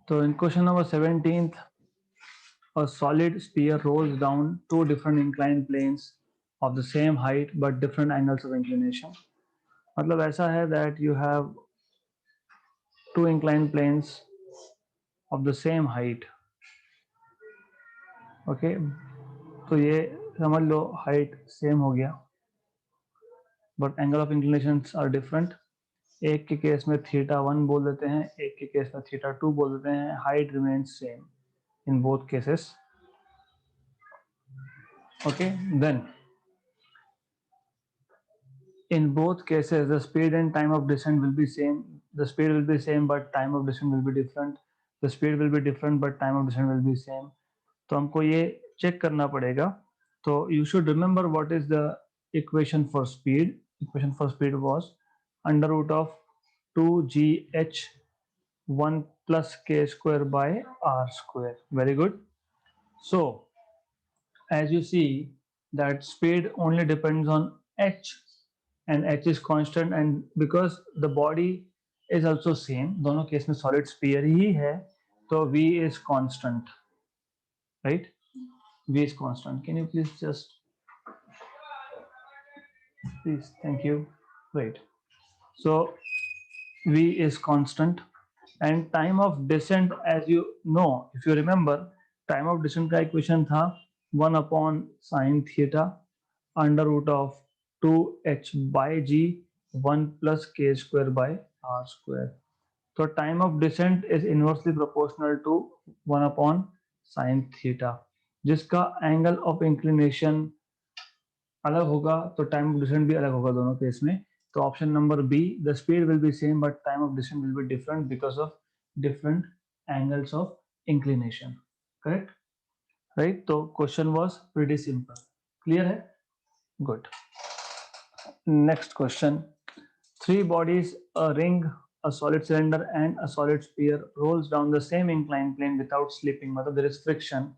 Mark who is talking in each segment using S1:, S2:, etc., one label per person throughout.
S1: So in question number 17th, a solid sphere rolls down two different inclined planes of the same height but different angles of inclination. मतलब ऐसा है that you have two inclined planes of the same height. Okay, तो ये समझ लो height same हो गया but angle of inclinations are different. एक के केस में θ1 बोल देते हैं, एक के केस में θ2 बोल देते हैं. Height remains same in both cases. Okay, then in both cases the speed and time of descent will be same. The speed will be same but time of descent will be different. The speed will be different but time of descent will be same. तो हमको ये check करना पड़ेगा. तो you should remember what is the equation for speed. Equation for speed was under root of 2gh 1 plus k square by r square. Very good. So as you see that speed only depends on h and h is constant, and because the body is also same, दोनों case में solid sphere ही है, तो v is constant, right? V is constant. Can you please just please, thank you. Right. So v is constant and time of descent, as you know, if you remember, time of descent का equation था 1 upon sin theta under root of 2h by g 1 plus k square by r square. So time of descent is inversely proportional to 1 upon sin theta, जिसका angle of inclination अलग होगा तो time of decent भी अलग होगा दोनों case में. तो option number B, the speed will be same but time of descent will be different because of different angles of inclination. Correct, right? तो question was pretty simple. Clear है? Good. Next question. Three bodies, a ring, a solid cylinder and a solid sphere rolls down the same inclined plane without slipping. मतलब there is friction.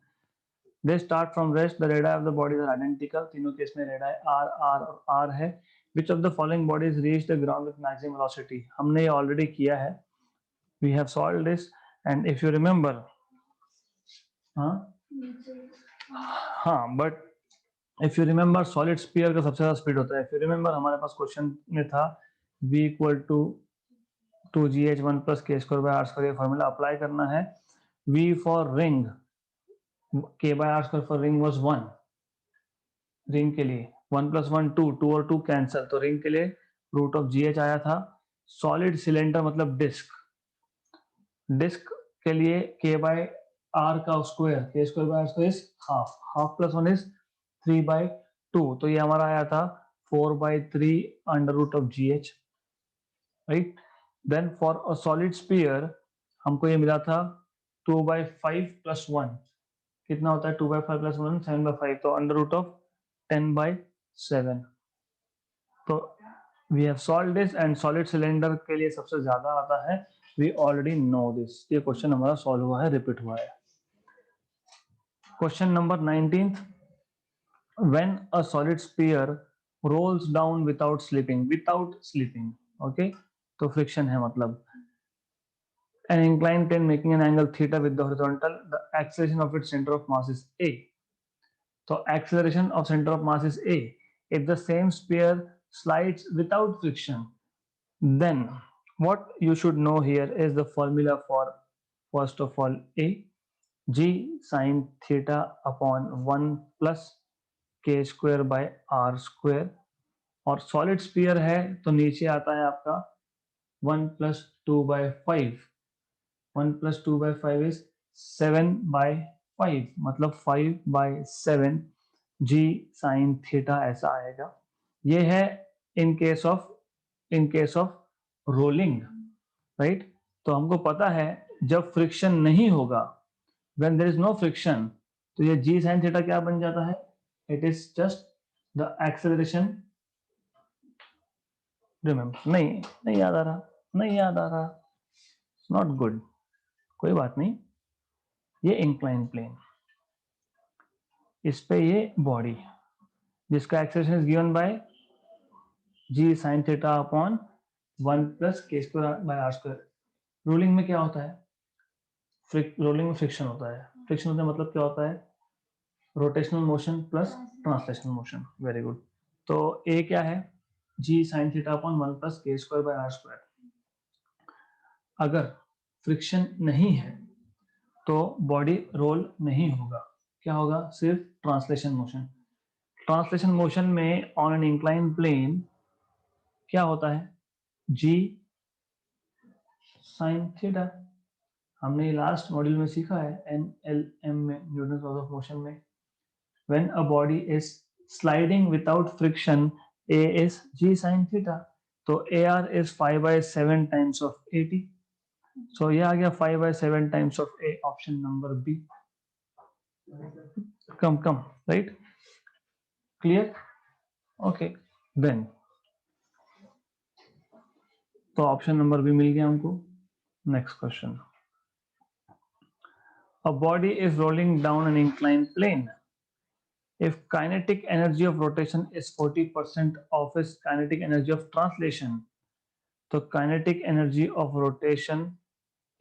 S1: They start from rest. The radii of the bodies are identical. तीनों case में radii r r और r है. Which of the following bodies reach the ground with maximum velocity? हमने ये already किया है. We have solved this, and if you remember, हाँ, but if you remember, solid sphere का सबसे ज़्यादा स्पीड होता है. If you remember, हमारे पास क्वेश्चन में था v equal to 2gh 1 plus k square by r square. ये फॉर्मूला अप्लाई करना है. v for ring, k by r square for ring was 1. Ring के लिए 1 plus 1 2, 2 और 2 कैंसल, तो रिंग के लिए रूट ऑफ जी एच आया था. सॉलिड सिलेंडर मतलब डिस्क, डिस्क के लिए k बाय आर का square, k square by R square is half, half plus 1 is 3 by 2, तो ये हमारा आया था 4 by 3 under root of G H, right? Then for a solid sphere हमको ये मिला था 2 बाय 5 प्लस 1, कितना होता है 2 बाय 5 प्लस 1 7 बाय 5, तो अंडर रूट ऑफ 10 by 7. तो we have solved this, and solid cylinder के लिए सबसे ज्यादा आता है. We already know this. ये क्वेश्चन हमारा सॉल्व हुआ है, रिपीट हुआ है. Question number 19th. When a solid sphere rolls down without slipping, okay? तो फ्रिक्शन है मतलब. An inclined plane making an angle theta with the horizontal, the acceleration of its center of mass is a. So acceleration of center of mass is a. If the same sphere slides without friction, then what you should know here is the formula for, first of all, a g sin theta upon 1 plus k square by r square. और solid spear है तो नीचे आता है आपका 1 plus 2 by 5. 1 plus 2 by 5 is 7 by 5, मतलब 5 by 7 g sin theta ऐसा आएगा. ये है in case of rolling, right? तो हमको पता है जब फ्रिक्शन नहीं होगा, when there is no friction, तो ये g sin थीटा क्या बन जाता है? It is just the acceleration. Remember, नहीं याद आ रहा, नॉट गुड, कोई बात नहीं. ये इंक्लाइन प्लेन, इस पे ये बॉडी जिसका acceleration is given by g sin theta upon 1 plus k square by r square. Ruling में क्या होता है? रोलिंग में फ्रिक्शन होता है, फ्रिक्शन होता है मतलब क्या होता है, rotational motion plus translational motion. Very good. तो ए क्या है, जी sine theta upon 1 plus K square by R square. अगर फ्रिक्शन नहीं है तो बॉडी रोल नहीं होगा, क्या होगा, सिर्फ ट्रांसलेशन मोशन। ट्रांसलेशन मोशन में ऑन एन इंक्लाइन प्लेन क्या होता है, जी साइन थीटा। हमने लास्ट मॉड्यूल में सीखा है एनएलएम में, न्यूटन लॉज ऑफ मोशन में, when a body is sliding without friction, a is g sin theta, तो ar is 5 by 7 times of at, so ये आ गया 5 by 7 times of a, option number b। come right, clear, okay, then तो option number B मिल गया हमको। Next question, a body is rolling down an inclined plane, if kinetic energy of rotation is 40% of its kinetic energy of translation, तो kinetic energy of rotation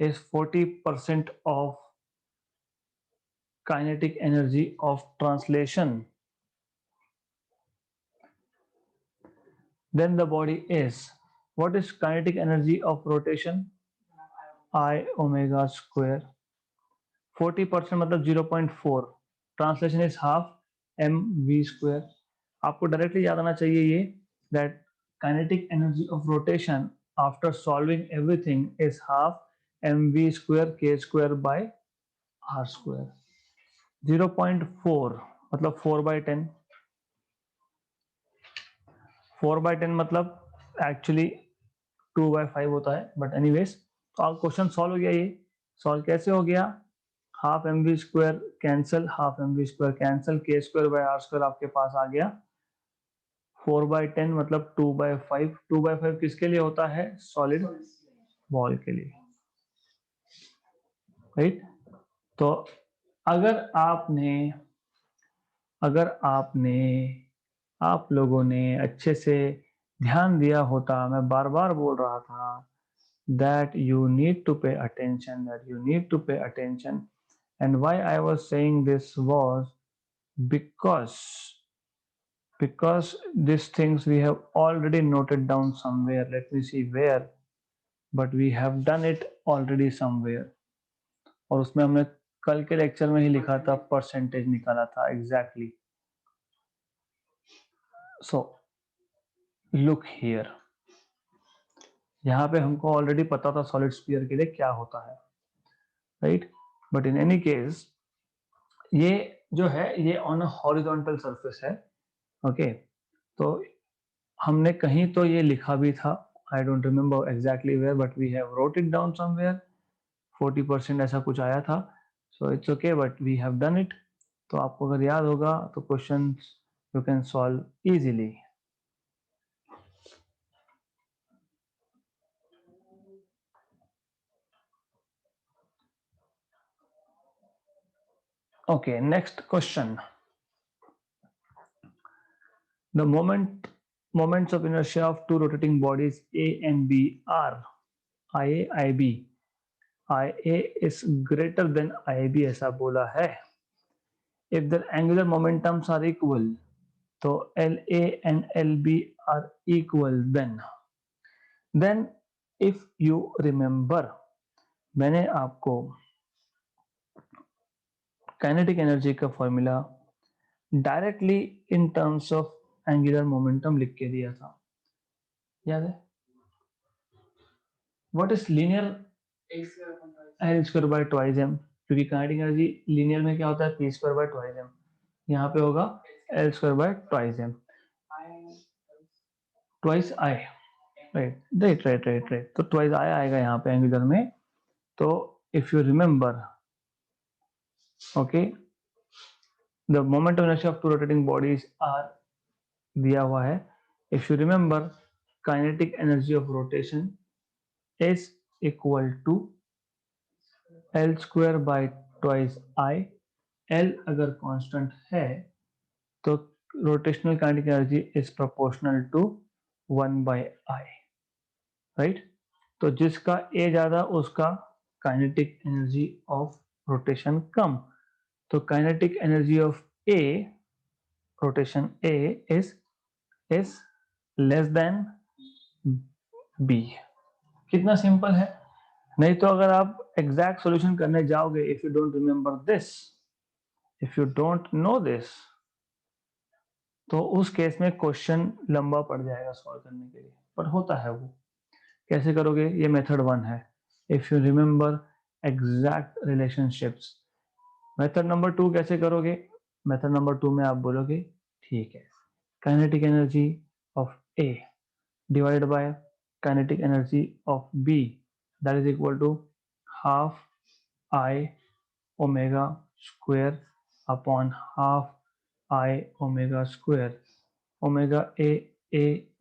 S1: is 40% of kinetic energy of translation, then the body is, what is kinetic energy of rotation, I omega square, 40% मतलब 0.4, translation is half M V square. आपको directly याद आना चाहिए ये, that kinetic energy of rotation after solving everything is half M V square K square by R square. 0.4 मतलब 4/10, 4/10 मतलब actually 2/5 होता है, बट एनीवेज तो आप क्वेश्चन सॉल्व हो गया। ये सॉल्व कैसे हो गया, half M V square cancel, half M V square cancel, K square by R square आपके पास आ गया। 4/10 मतलब 2/5, 2/5 किसके लिए होता है, सॉलिड बॉल के लिए, राइट। तो अगर आपने अगर आपने आप लोगों ने अच्छे से ध्यान दिया होता, मैं बार बार बोल रहा था that you need to pay attention, that you need to pay attention, and why I was saying this was because these things we have already noted down somewhere, let me see where, but we have done it already somewhere, और उसमें हमने कल के lecture में ही लिखा था, percentage निकाला था एग्जैक्टली। सो लुक हियर, यहाँ पे हमको ऑलरेडी पता था सॉलिड स्फीयर के लिए क्या होता है, right, but in any case ये जो है ये ऑन अ हॉरिजॉन्टल सरफेस है, ओके। तो हमने कहीं तो ये लिखा भी था, I don't remember exactly where, but we have wrote it down somewhere, 40% ऐसा कुछ आया था, so it's okay, but we have done it. तो आपको अगर याद होगा तो question you can solve easily. Okay, next question. The moments of inertia of two rotating bodies A and B are IA, IB. IA is greater than IB ऐसा बोला है। If the angular momentums are equal, तो LA and LB are equal, then if you remember, मैंने आपको kinetic energy का formula directly in terms of angular momentum लिख के दिया था, याद है, what is linear, L square by twice M, क्योंकि काइनेटिक एनर्जी लीनियर में क्या होता है, P square by twice M, यहाँ पे होगा L square by twice M, twice I, right right right right right, तो ट्वाइस आई आएगा यहाँ पे एंगुलर में। तो if you remember, okay, the moment of inertia of two rotating bodies are दिया हुआ है। If you remember, kinetic energy of rotation is equal to L square by twice I. L अगर constant है तो rotational kinetic energy is proportional to 1/i, right. तो जिसका ए ज्यादा उसका kinetic energy of rotation कम. तो kinetic energy of A, rotation A is less than B. कितना simple है. नहीं तो अगर आप एग्जैक्ट सॉल्यूशन करने जाओगे, if you don't remember this, if you don't know this, तो उस केस में क्वेश्चन लंबा पड़ जाएगा सॉल्व करने के लिए. पर होता है वो. कैसे करोगे? ये मेथड 1 है. If you remember exact relationships. Method number 2 कैसे करोगे? मेथड नंबर 2 में आप बोलोगे ठीक है, kinetic energy of A divided by kinetic energy of B, that is equal to half I omega square upon half I omega square, omega A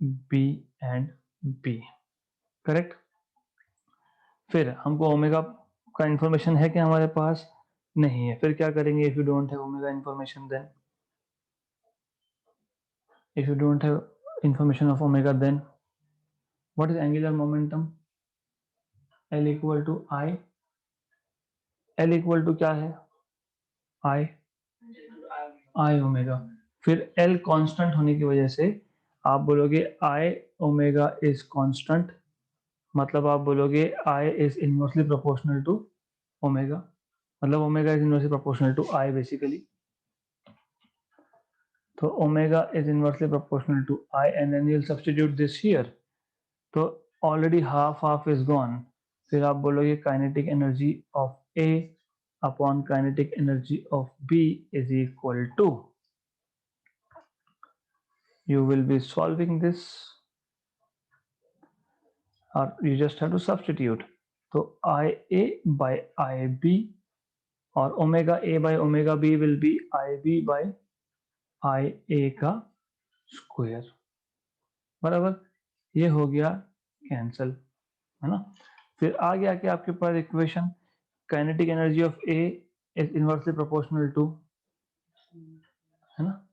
S1: B and B. Correct. फिर हमको omega का information है कि हमारे पास नहीं है. फिर क्या करेंगे? If you don't have omega information, then if you don't have information of omega, then what is angular momentum? L equal to I. L equal to क्या है? I omega. फिर L कांस्टेंट होने की वजह से आप बोलोगे I ओमेगा इज कांस्टेंट, मतलब आप बोलोगे I is inversely proportional to omega, मतलब omega is inversely proportional to I basically. तो omega is inversely proportional to I and then you'll substitute this here. तो already half half is gone. फिर आप बोलोगे kinetic energy of A upon kinetic energy of B is equal to, you will be solving this or you just have to substitute. तो IA by IB और omega A by omega B will be IB by IA का square. बराबर. ये हो गया cancel, है ना. फिर आ गया कि आपके पास equation kinetic energy of A is inversely proportional to, है ना.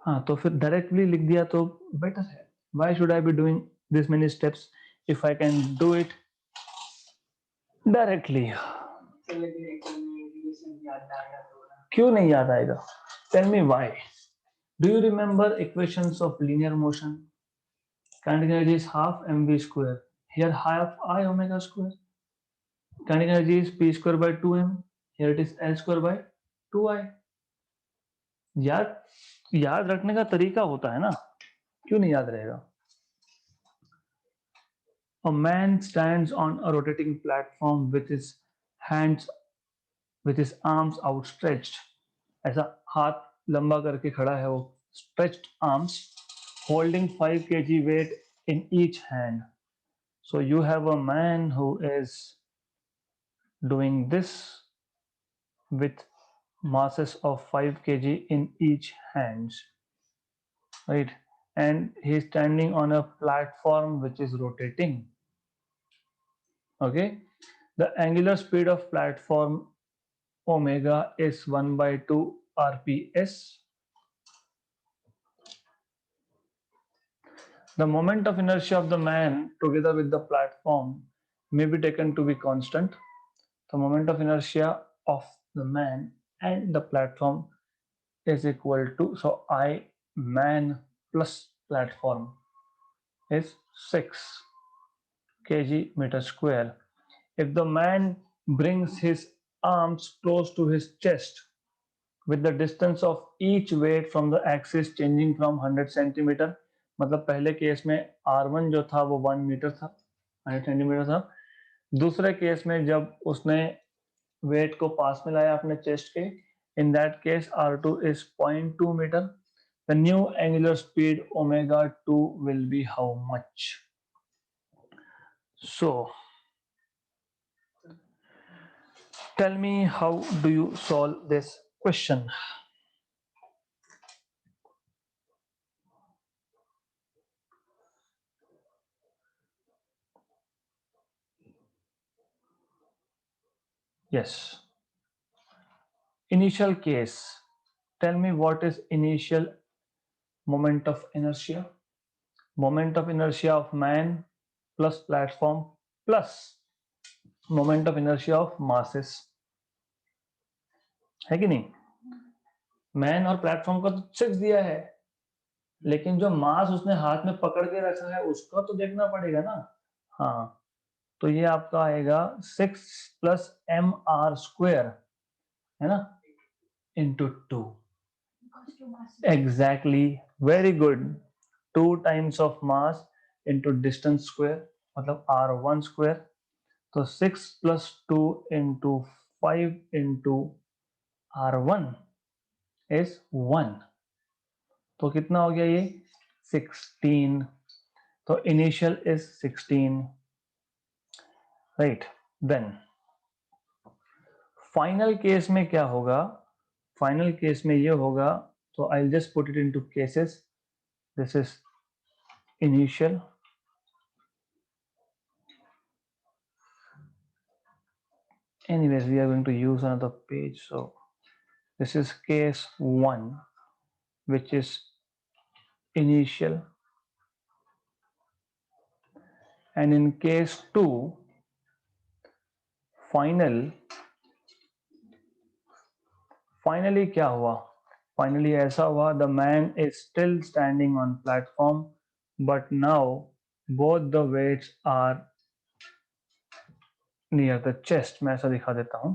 S1: हाँ, तो फिर डायरेक्टली लिख दिया तो बेटर है. Why should I be doing this many steps if I can do it directly. क्यों नहीं याद आएगा? Tell me why. Do you remember equations of linear motion? Kinetic energy is half mv square, here half I omega square. Kinetic energy is p square by 2m, here it is l square by 2I. याद रखने का तरीका होता है ना, क्यों नहीं याद रहेगा? A man stands on a rotating platform with his hands, with his arms outstretched. ऐसा हाथ लंबा करके खड़ा है वो, stretched arms, holding 5 kg weight in each hand. So you have a man who is doing this with masses of 5 kg in each hands, right? And he's standing on a platform which is rotating. Okay, the angular speed of platform omega is 1 by 2 rps. The moment of inertia of the man together with the platform may be taken to be constant. The moment of inertia of the man and the platform is equal to, so I man plus platform is 6 kg meter square. If the man brings his arms close to his chest with the distance of each weight from the axis changing from 100 centimeter, मतलब पहले case में R1 जो था वो 1 metre था, 100 centimetre था. दूसरे case में जब उसने वेट को पास में लाया अपने चेस्ट के, in that case R2 is 0.2 meter. The new angular speed omega 2 will be how much? So tell me, how do you solve this question? Yes. Initial case. Tell me what is initial moment of inertia? Moment of inertia of man plus platform plus moment of inertia of masses, है कि नहीं? Man और platform का तो 6 दिया है, लेकिन जो मास उसने हाथ में पकड़ के रखा है उसका तो देखना पड़ेगा ना। हाँ, तो ये आपका आएगा 6 प्लस mr² है ना, into 2। Exactly, very good. 2 times of mass into distance square, मतलब r1²। तो 6 plus 2 into 5 into r1 is 1। तो कितना हो गया ये? 16। तो initial is 16, right. Then final case में क्या होगा? फाइनल केस में ये होगा, तो I just put it into cases. This is initial, anyways we are going to use another page, so this is case 1, which is initial, and in case 2 final, finally क्या हुआ? Finally ऐसा हुआ, the man is still standing on platform, but now both the weights are near the chest. मैं ऐसा दिखा देता हूँ।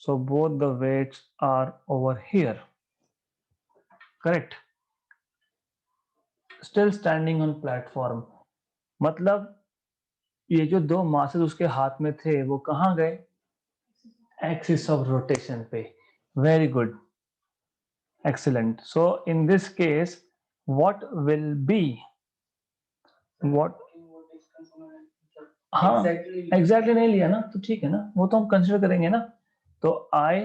S1: So both the weights are over here, correct? Still standing on platform, मतलब ये जो दो मासेस उसके हाथ में थे वो कहाँ गए? एक्सिस ऑफ रोटेशन पे। Very good, excellent. So in this case what will be, what, हाँ एग्जैक्टली नहीं लिया ना, तो ठीक है ना, वो तो हम कंसिडर करेंगे ना। तो आई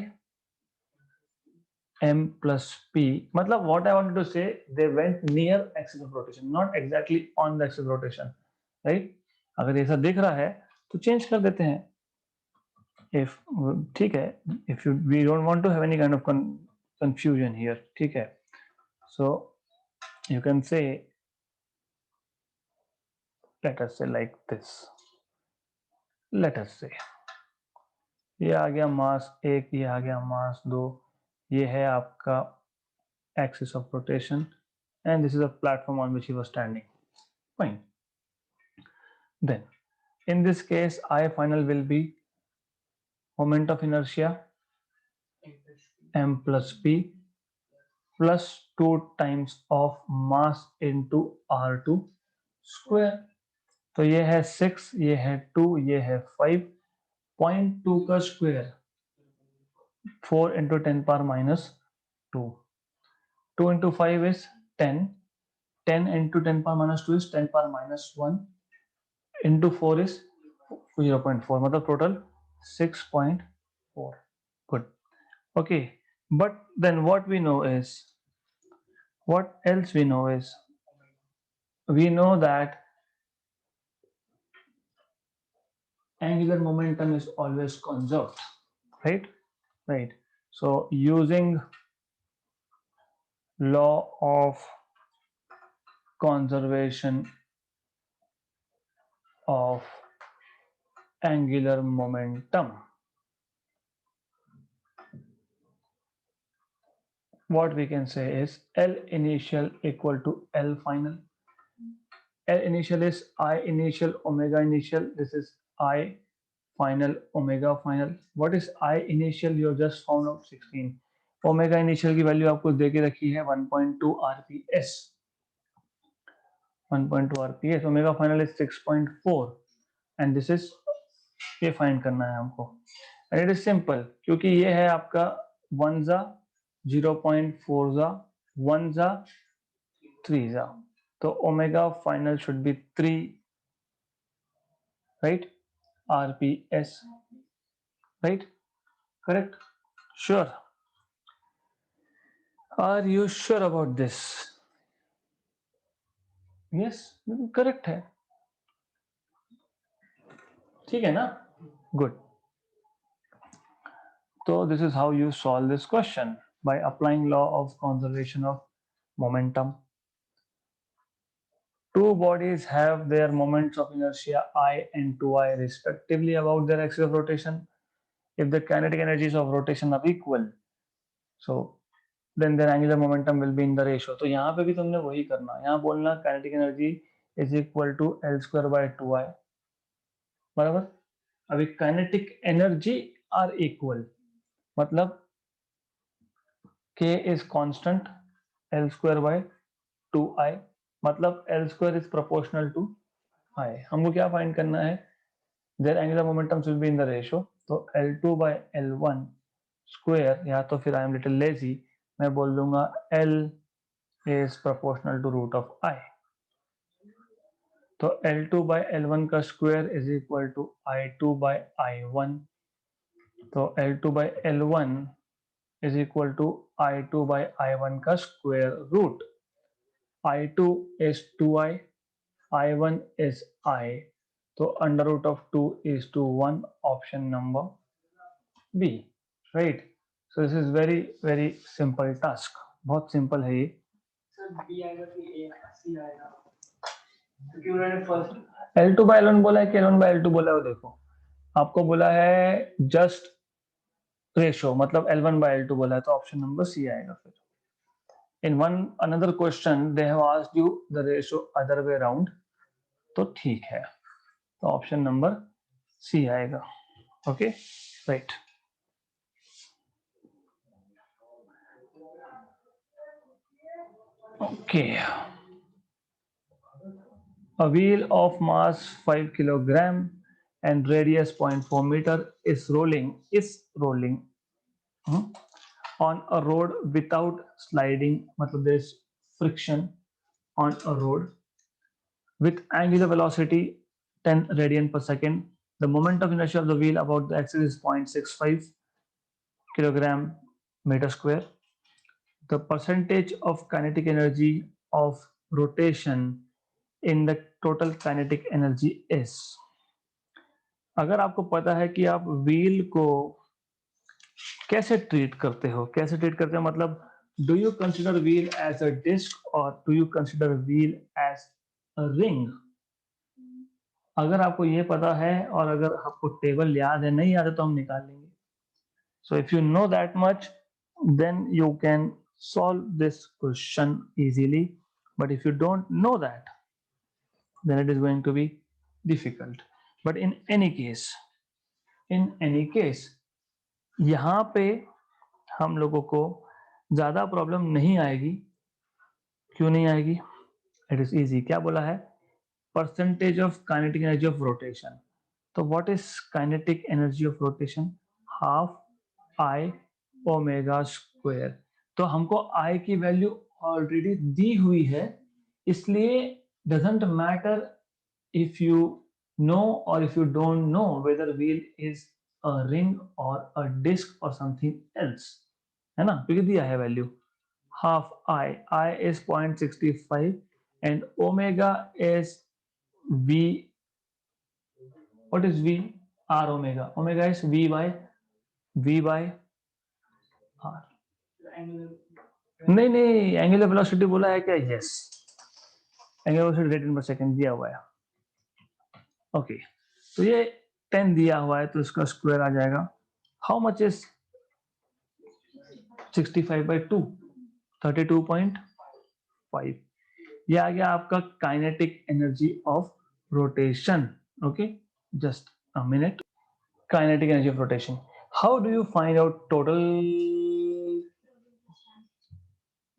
S1: एम प्लस पी, मतलब व्हाट आई वांटेड टू से, they went near axis of rotation, not exactly on the axis of rotation, right. अगर ऐसा दिख रहा है तो चेंज कर देते हैं। if, ठीक है, if you, we don't want to have any kind of confusion here, ठीक है, so you can say, let us say like this, let us say ये आ गया मास 1, ये आ गया मास 2, ये है आपका axis of rotation, and this is a platform on which he was standing, fine। then in this case I final will be moment of inertia m plus p plus 2 times of mass into r2 square। तो ये है 6, ये है 2, ये है 5, 0.2 का square 4 into 10 power minus 2, 2 into 5 is 10, 10 into 10 power minus 2 is 10 power minus 1, into 4 is 0.4, मतलब total 6.4। Good, okay. But then what we know is, what else we know is, we know that angular momentum is always conserved, right? Right. So using law of conservation of angular momentum, what we can say is L initial equal to L final. L initial is I initial omega initial. This is I final omega final. What is I initial? You have just found out 16. Omega initial की value आपको दे के रखी है 1.2 rps, 1.2 rps। Omega final is 6.4, and this is, ये find करना है हमको, and it is simple, क्योंकि ये है आपका 1 जा 0.4 जा 1 जा 3 जा, तो omega final should be 3, right, rps, right, correct, sure, are you sure about this? Yes, correct है, ठीक है ना, good. So this is how you solve this question, by applying law of conservation of momentum. Two bodies have their moments of inertia I and 2I respectively about their axis of rotation. If the kinetic energies of rotation are equal, so then their angular momentum will be in the ratio. तो यहाँ पे भी तुमने वही करना, यहाँ बोलना kinetic energy is equal to L square by 2I, बराबर. अभी kinetic energy are equal, मतलब K is constant, L square by 2I, मतलब L square is proportional to I. हमको क्या फाइंड करना है, their angular momentums will be in the ratio, तो L2 by L1 square, या तो फिर I am little lazy, मैं बोल दूंगा L is proportional to root of I. तो L2 by L1 का square is equal to I2 by I1. तो L2 by L1 is equal to I2 by I1 का square root. I2 is 2I, I1 is I, तो under root of 2 is to 1, option number B, right. So this is very very simple task, बहुत simple है ये. L2 by L1 बोला है कि L1 by L2 बोला है, वो देखो आपको बोला है जस्ट रेशियो, मतलब L1 by L2 बोला है, तो ऑप्शन नंबर सी आएगा. फिर in one another question they have asked you the ratio other way around, तो ठीक है, तो ऑप्शन नंबर सी आएगा. Okay, right. Okay, a wheel of mass 5 kilogram and radius 0.4 meter is rolling on a road without sliding, मतलब there is friction on a road with angular velocity 10 radian per second. The moment of inertia of the wheel about the axis is 0.65 kilogram meter square. The percentage of kinetic energy of rotation in the total kinetic energy is. अगर आपको पता है कि आप wheel को कैसे treat करते हो, कैसे ट्रीट करते हो मतलब do you consider wheel as a disc और do you consider wheel as a ring. अगर आपको ये पता है और अगर आपको टेबल याद है, नहीं याद है तो हम निकाल लेंगे. So if you know that much then you can solve this question easily, but if you don't know that then it is going to be difficult. But in any case यहाँ पे हम लोगों को ज्यादा प्रॉब्लम नहीं आएगी. क्यों नहीं आएगी? It is easy. क्या बोला है? Percentage of kinetic energy of rotation. तो what is kinetic energy of rotation? Half I omega square. तो हमको आई की वैल्यू ऑलरेडी दी हुई है, इसलिए doesn't matter if you know or if you don't know whether wheel is a ring or a disc or something else, है ना, क्योंकि दिया है value half I is 0.65 and omega is V. What is V? R omega. Omega is V by R. नहीं नहीं, angular velocity बोला है क्या? यस, एंगुलर वेलोसिटी रेडियन पर सेकंड दिया हुआ है. ओके, तो ये 10 दिया हुआ है तो इसका स्क्वायर आ जाएगा. How much is 65 by 2? 32.5. ये आ गया आपका kinetic energy of rotation. Okay, just a minute. Kinetic energy of rotation. How do you find out total?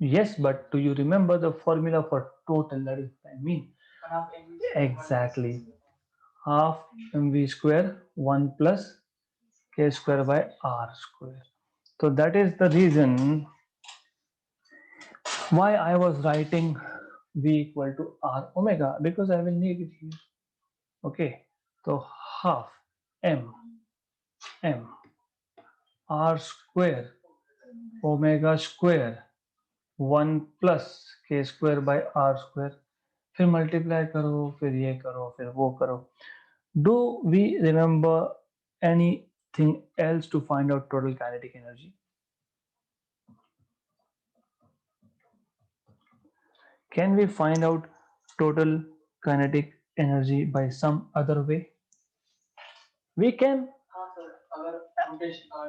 S1: Yes, but do you remember the formula for total? That is what I mean. Exactly. Half mv square 1 plus k square by r square. So that is the reason why I was writing v equal to r omega, because I will need it here. Okay, so half m r square omega square 1 plus k square by r square. फिर multiply करो, फिर ये करो, फिर वो करो. Do we remember anything else to find out total kinetic energy? Can we find out total kinetic energy by some other way? We can,
S2: हाँ sir, अगर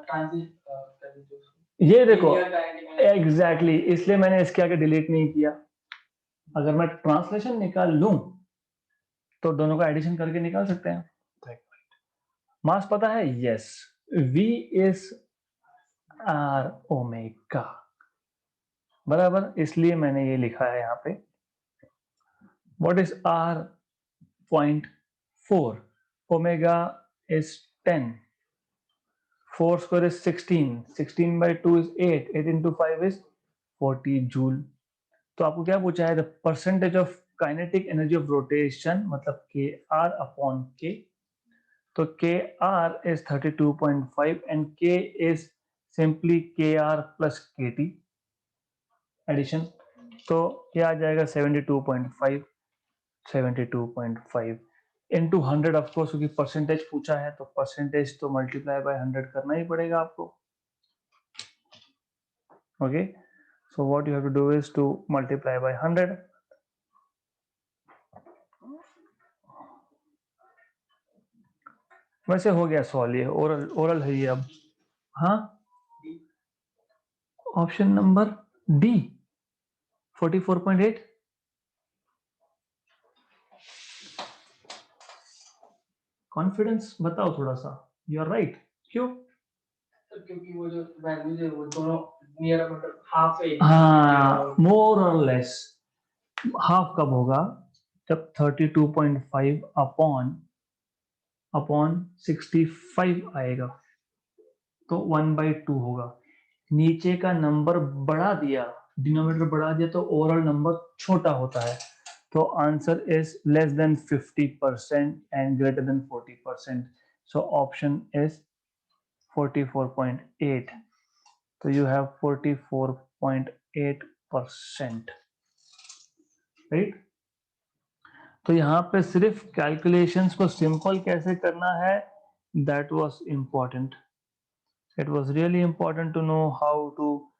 S2: ट्रांजिट कर दीजिए उसको,
S1: ये देखो
S2: linear kinetic energy।
S1: एग्जैक्टली इसलिए मैंने इसके आगे डिलीट नहीं किया। अगर मैं ट्रांसलेशन निकाल लूं तो दोनों का एडिशन करके निकाल सकते हैं। मास पता है, yes, V is R omega, बराबर, इसलिए मैंने ये लिखा है यहाँ पे। What is R? 0.4, omega is 10, 4 square is 16, 16 by 2 is 8, 8 into 5 is 40 joule. तो आपको क्या पूछा है? The percentage of kinetic energy of rotation, मतलब के आर अपॉन के। तो के आर इज 32.5 एंड के इज सिंपली के आर प्लस के टी एडिशन। तो क्या आ जाएगा? 72.5, 72.5 इंटू 100 ऑफकोर्स, क्योंकि परसेंटेज पूछा है तो परसेंटेज तो मल्टीप्लाई बाय 100 करना ही पड़ेगा आपको। Okay, so what you have to do is to multiply by 100. वैसे हो गया सॉल्व, ये ओरल ओरल है ये अब। हाँ, ऑप्शन नंबर डी 44.8। कॉन्फिडेंस बताओ थोड़ा सा, यू आर राइट। क्यों?
S2: क्योंकि वो जो वैल्यूज है वो दोनों नियर अबाउट हाफ है।
S1: हाँ, मोर और लेस। हाफ कब होगा? जब 32.5 अपॉन 65 आएगा तो 1/2 होगा। नीचे का नंबर बढ़ा दिया, डिनोमिनेटर बढ़ा दिया तो ओवरऑल नंबर छोटा होता है। तो answer is less than 50% and greater than 40%। So option is 44.8। तो यू हैव 44.8%, राइट। तो यहाँ पे सिर्फ कैलकुलेशंस को सिंपल कैसे करना है, that was important. It was really important to know how to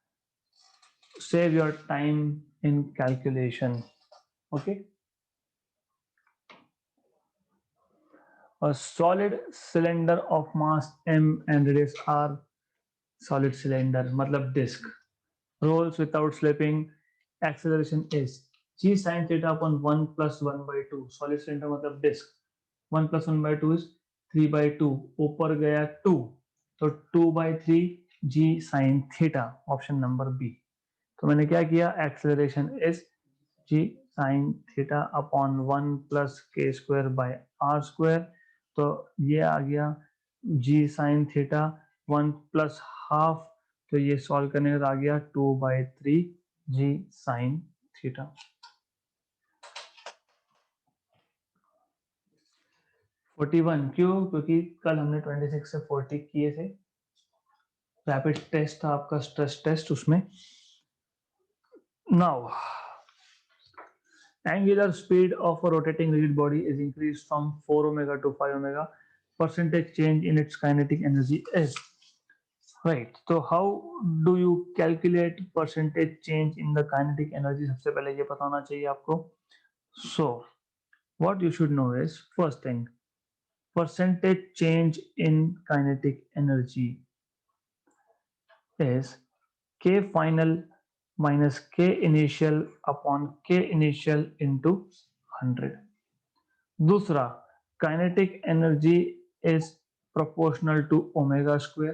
S1: save your time in calculation. Okay, a solid cylinder of mass m and radius r, solid cylinder मतलब disk, rolls without slipping, acceleration is g sin theta upon 1 plus 1 by 2, solid cylinder मतलब disk, 1 plus 1 by 2 is 3 by 2, ऊपर गया 2 तो 2 by 3 g sin theta, option number B. तो मैंने क्या किया? Acceleration is G sine theta upon 1 plus K square by R square. तो ये आ गया G sine theta 1 plus half, तो ये सॉल्व करने के बाद आ गया 2/3 जी साइन थीटा। 41 क्यों? क्योंकि कल हमने 26 से 40 किए थे, रैपिड टेस्ट था आपका, स्ट्रेस टेस्ट, उसमें। Now angular speed of a rotating rigid body is increased from 4 omega to 5 omega. Percentage change in its kinetic energy is, right. So how do you calculate percentage change in the kinetic energy? सबसे पहले ये पता होना चाहिए आपको। So what you should know is, first thing, percentage change in kinetic energy is K final minus K initial upon K initial into 100. दूसरा, kinetic energy is proportional to omega square.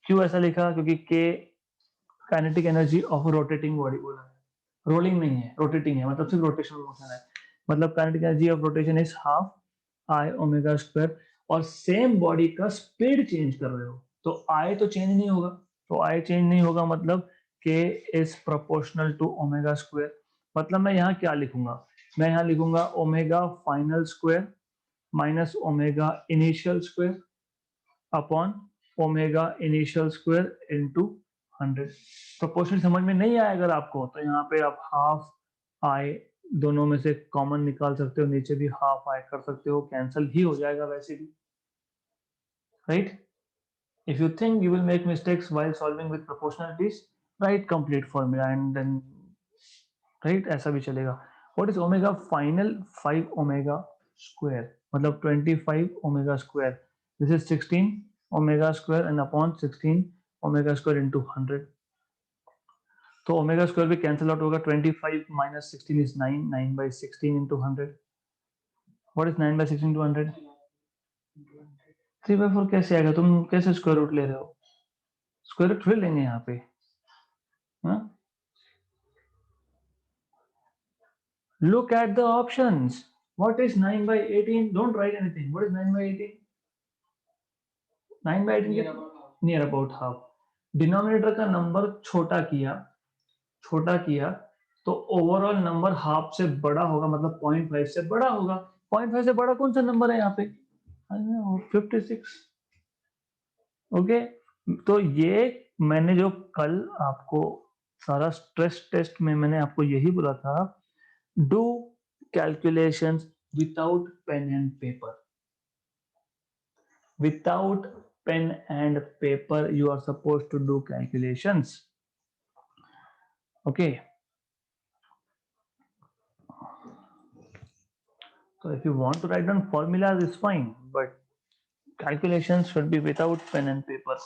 S1: क्यों ऐसा लिखा? क्योंकि के kinetic energy of rotating body बोला है, rolling नहीं है, रोटेटिंग है, मतलब सिर्फ रोटेशनल मोशन है। मतलब kinetic energy of rotation is half I omega square. और सेम बॉडी का स्पीड चेंज कर रहे हो तो आई तो चेंज नहीं होगा, तो आई चेंज नहीं होगा मतलब K is proportional to omega square. मतलब मैं यहाँ क्या लिखूंगा? मैं यहाँ लिखूंगा omega final square minus omega initial square upon omega initial square into 100। Proportion समझ में नहीं आया अगर आपको, तो यहाँ पे आप हाफ आई दोनों में से कॉमन निकाल सकते हो, नीचे भी हाफ आई कर सकते हो, कैंसिल ही हो जाएगा वैसे भी, right. If you think you will make mistakes while solving with proportionalities, right complete formula and then, right, ऐसा भी चलेगा। What is omega final 5 omega square मतलब 25 omega square this is 16 omega square and upon 16 omega square into 100 तो omega square भी cancel out होगा 25 minus 16 is 9 9 by 16 into 100 what is 9 by 16 into 100 3/4 कैसे आएगा तुम कैसे स्क्वायर रूट ले रहे हो स्क्वायर रूट थोड़ी लेंगे यहाँ पे हाँ look at the options what is 9 by 18 don't write anything what is 9 by 18 9 by 18
S2: near about half
S1: near about half denominator का नंबर छोटा किया तो ओवरऑल नंबर हाफ से बड़ा होगा मतलब 0.5 से बड़ा होगा 0.5 से बड़ा कौन सा नंबर है यहाँ पे 56 ओके तो ये मैंने जो कल आपको सारा स्ट्रेस टेस्ट में मैंने आपको यही बोला था do calculations without pen and paper without pen and paper you are supposed to do calculations okay so if you want to write down formulas it's fine but calculations should be without pen and paper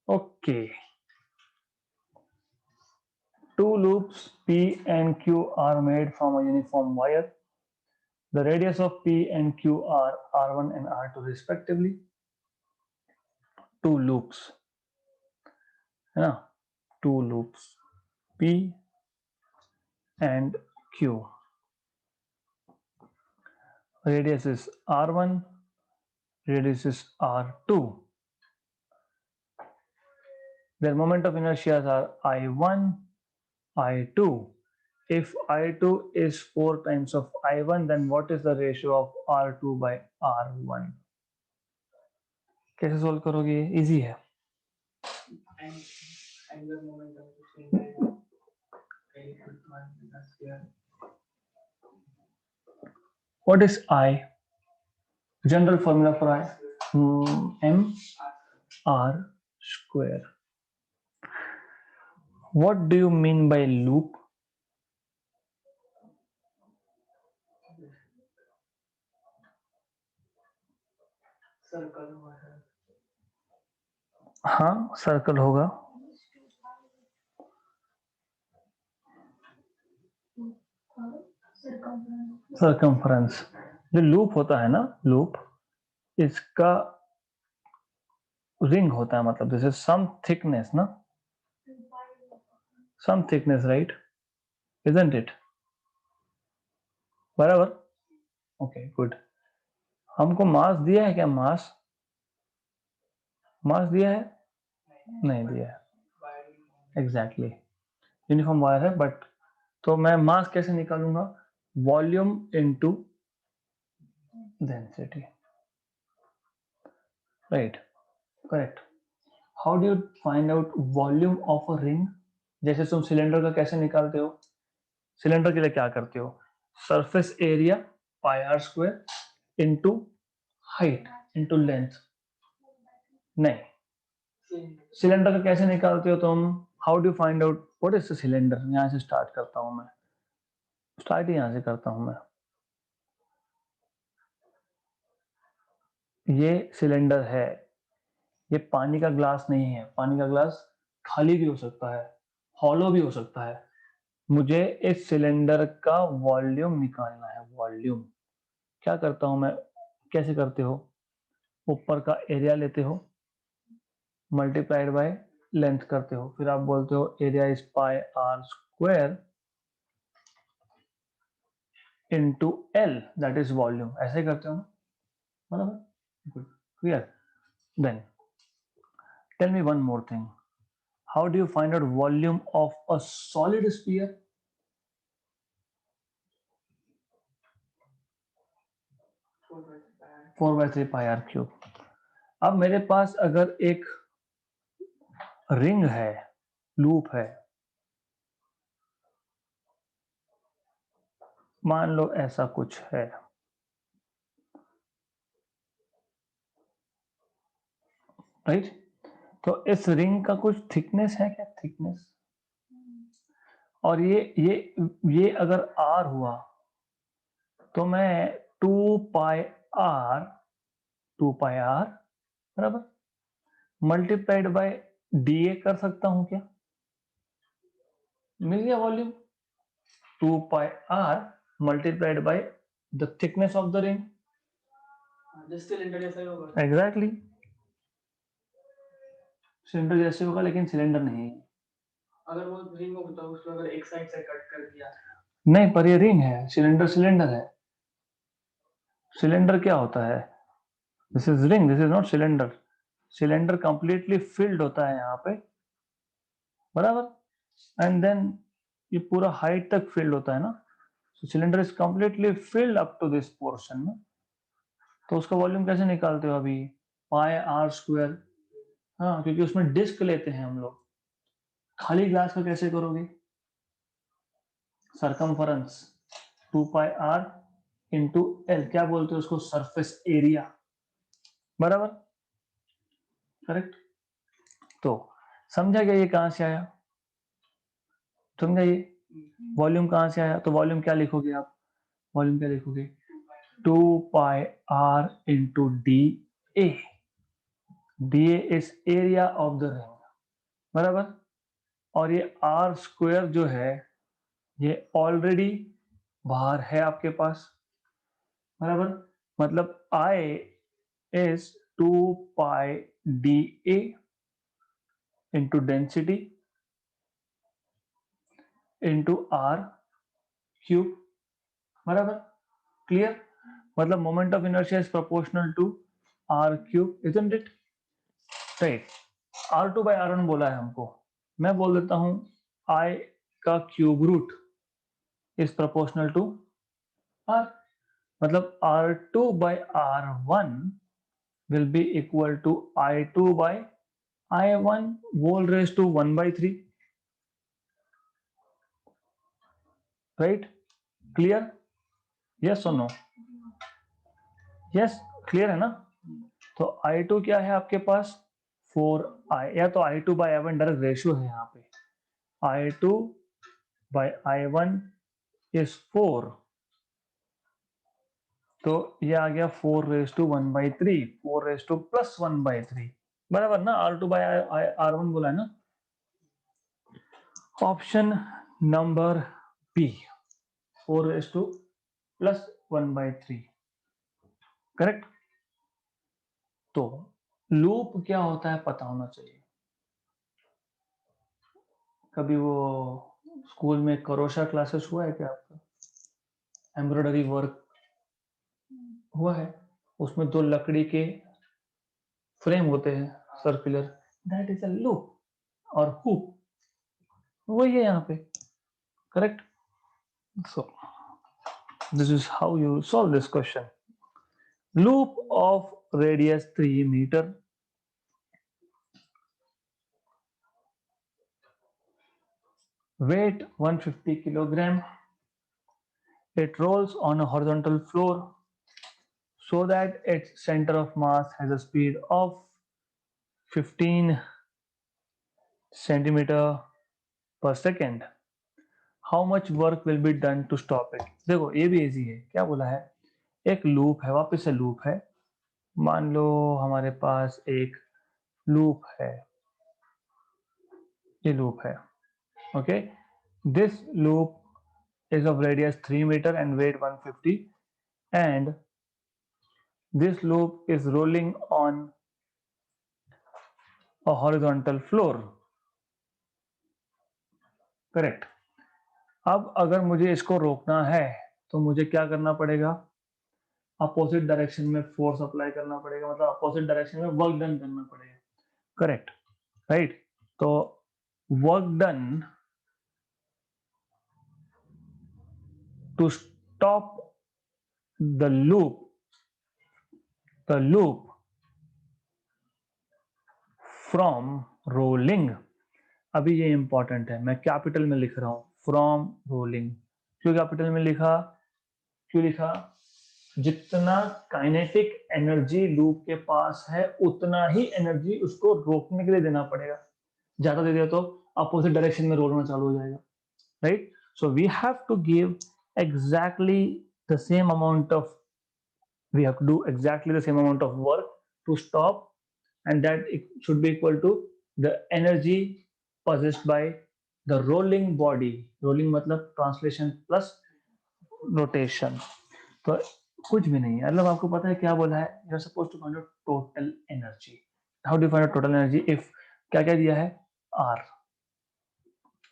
S1: okay two loops p and q are made from a uniform wire the radius of p and q are r1 and r2 respectively two loops है ना two loops p and q radius is r1 radius is r2 their moment of inertia are i1 i2 if i2 is 4 times of i1 then what is the ratio of r2 by r1 कैसे solve करोगे easy है
S2: angular momentum को same रहेगा
S1: what is I general formula for I m r square what do you mean by loop
S2: circle हुआ है
S1: हाँ circle होगा circumference जो लूप होता है ना लूप इसका रिंग होता है मतलब दिस इज सम थिकनेस ना सम थिकनेस राइट isn't it बराबर ओके गुड हमको मास दिया है क्या मास मास दिया है नहीं दिया है एग्जैक्टली यूनिफॉर्म वायर है बट तो मैं मास कैसे निकालूंगा volume into density right correct how do you find out volume of a ring जैसे तुम सिलेंडर का कैसे निकालते हो सिलेंडर के लिए क्या करते हो surface area pi R square into height into length नहीं सिलेंडर का कैसे निकालते हो तुम how do find out what is the cylinder यहाँ से स्टार्ट करता हूं मैं स्टार्ट ही यहाँ से करता हूं मैं ये सिलेंडर है ये पानी का ग्लास नहीं है पानी का ग्लास खाली भी हो सकता है हॉलो भी हो सकता है मुझे इस सिलेंडर का वॉल्यूम निकालना है वॉल्यूम क्या करता हूं मैं कैसे करते हो ऊपर का एरिया लेते हो मल्टीप्लाइड बाय लेंथ करते हो फिर आप बोलते हो area is pi R square into L that is volume ऐसे करते हो ना बराबर good clear then tell me one more thing how do you find out volume of a solid sphere 4/3 pi r cube अब मेरे पास अगर एक ring है, लूप है, मान लो ऐसा कुछ है, राइट? तो इस रिंग का कुछ थिकनेस है क्या, थिकनेस, और ये अगर r हुआ तो मैं 2 पाई r बराबर मल्टीप्लाइड बाय dA कर सकता हूं क्या? मिल गया volume, 2 pi r multiplied by the thickness of the ring,
S2: just cylinder जैसा ही होगा।
S1: एग्जैक्टली सिलेंडर जैसे होगा, लेकिन सिलेंडर नहीं है।
S2: अगर वो रिंग होता है उसको अगर एक साइड से कट कर दिया,
S1: नहीं, पर ये रिंग है, सिलेंडर सिलेंडर है। सिलेंडर क्या होता है, this is ring, this is not cylinder. Cylinder completely filled होता है यहाँ पे, बराबर, एंड देन ये पूरा हाइट तक फिल्ड होता है ना, so cylinder is completely filled up to this portion ना। तो उसका वॉल्यूम कैसे निकालते हो अभी, पाई आर स्क्वायर, हाँ, क्योंकि उसमें डिस्क लेते हैं हम लोग। खाली ग्लास का कैसे करोगे, सरकमफरेंस 2 पाई r इंटू एल, क्या बोलते हो उसको, सरफेस एरिया, बराबर, करेक्ट। तो समझा गया ये कहां से आया, समझा ये वॉल्यूम कहां से आया? तो वॉल्यूम क्या लिखोगे आप, वॉल्यूम क्या लिखोगे, 2 पाई r into D A, D A is area of the ring, बराबर। और ये आर स्क्वायर जो है ये ऑलरेडी बाहर है आपके पास, बराबर, मतलब I is 2 pi D A into density into R cube, बराबर, क्लियर। मतलब moment of inertia is proportional to R cube, isn't it, right. R2/R1 बोला है हमको, मैं बोल देता हूं I का cube root is proportional to R, मतलब R2/R1 will be equal to I2/I1 whole raised to 1/3, right? Clear? Yes or no? Yes, clear है ना? तो I2 क्या है आपके पास, 4I, या तो I2/I1 डायरेक्ट रेशियो है यहाँ पे, I2/I1 is 4, तो ये आ गया 4 raised to 1/3, 4 raised to plus 1/3, बराबर ना, R2/R1 बोला है ना। Option number B, 4 raised to plus 1/3, correct. तो लूप क्या होता है पता होना चाहिए। कभी वो स्कूल में करोशा क्लासेस हुआ है क्या आपका, एम्ब्रॉयडरी वर्क हुआ है, उसमें 2 लकड़ी के फ्रेम होते हैं circular, that is a loop, और हुक वही है यहाँ पे, correct. So this is how you solve this question. Loop of radius 3 metre, weight 150 kilogram, it rolls on a horizontal floor so that its center of mass has a speed of 15 centimeter per second. How much work will be done to stop it? देखो ये भी easy है, क्या बोला है, एक loop है, वापस से लूप है, मान लो हमारे पास एक लूप है, ये लूप है, okay, this loop is of radius 3 meter and weight 150, and this loop is rolling on a horizontal floor, correct. अब अगर मुझे इसको रोकना है तो मुझे क्या करना पड़ेगा, अपोजिट डायरेक्शन में फोर्स अप्लाई करना पड़ेगा, मतलब अपोजिट डायरेक्शन में वर्क डन करना पड़ेगा, करेक्ट, राइट। तो work done to stop the loop from rolling. अभी ये इंपॉर्टेंट है, मैं कैपिटल में लिख रहा हूं, फ्रॉम रोलिंग। क्यों कैपिटल में लिखा, क्यों लिखा? जितना काइनेटिक एनर्जी लूप के पास है उतना ही एनर्जी उसको रोकने के लिए देना पड़ेगा। ज्यादा दे दिया तो अपोजिट डायरेक्शन में रोल होना चालू हो जाएगा, right? So we have to give exactly the same amount of, we have to do exactly the same amount of work to stop, and that it should be equal to the energy possessed by the rolling body. Rolling मतलब translation plus rotation. तो कुछ भी नहीं है, मतलब आपको पता है क्या बोला है, you are suppose to find out total energy. How do find out total energy? If क्या क्या दिया है, आर,